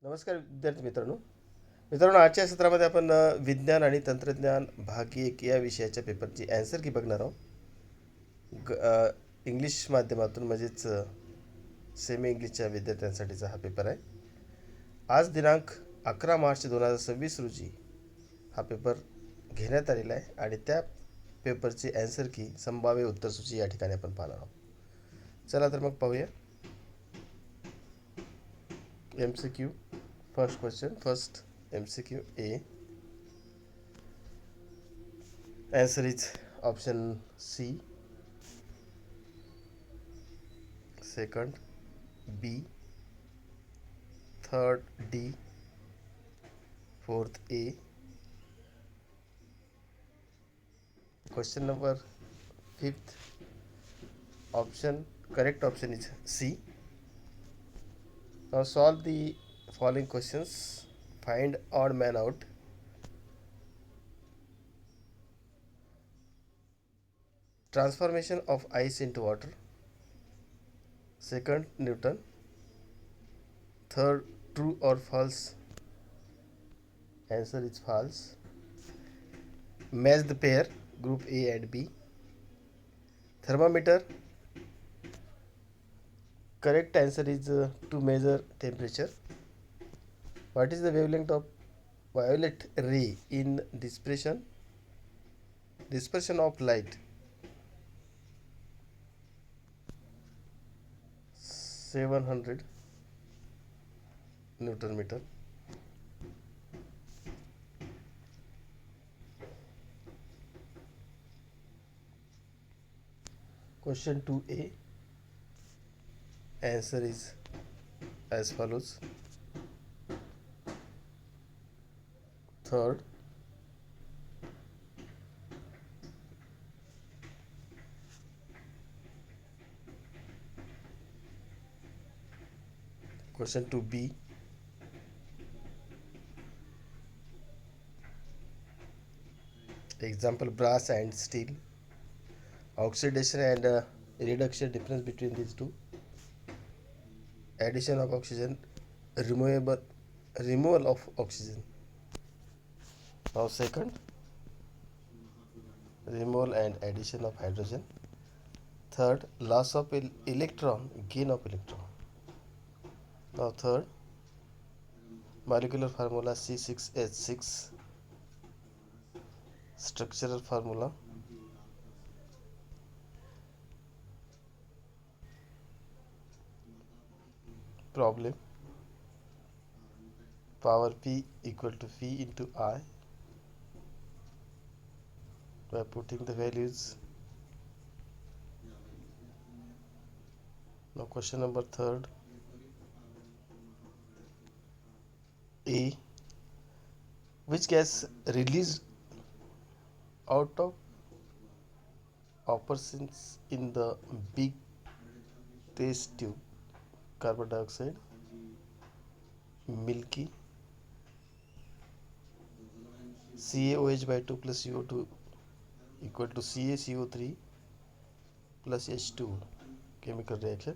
नमस्कार विद्यार्थी मित्रांनो आजच्या सत्रामध्ये आपण विज्ञान आणि तंत्रज्ञान भाग एक या विषयाच्या पेपरची ॲन्सर की बघणार आहोत. इंग्लिश माध्यमातून म्हणजेच सेमी इंग्लिशच्या विद्यार्थ्यांसाठीचा हा पेपर आहे. आज दिनांक 11 मार्च 2026 रोजी हा पेपर घेण्यात आलेला आहे आणि त्या पेपरची ॲन्सर की संभाव्य उत्तरसूची या ठिकाणी आपण पाहणार आहोत. चला तर मग पाहूया. MCQ first question, first MCQ A. Answer is option C. Second B. Third D. Fourth A. Question number fifth option, correct option is C. Now solve the following questions. Find odd man out. Transformation of ice into water. Second, Newton. Third, true or false. Answer is false. Match the pair, group A and B. Thermometer. Correct answer is to measure temperature. What is the wavelength of violet ray in dispersion? Dispersion of light. 700 Newton meter. Question 2A. Answer is as follows. Third, question 2B. Example, brass and steel. Oxidation and reduction, difference between these two. Addition of oxygen, removal of oxygen. Now second, removal and addition of hydrogen. Third, loss of electron, gain of electron. Now third, molecular formula C6H6. Structural formula. Problem. Power P equal to V into I. By putting the values. Now question number third. A. Which gas released out of operations in the big test tube? Carbon dioxide, milky, CaOH by 2 plus CO2 equal to CaCO3 plus H2, chemical reaction.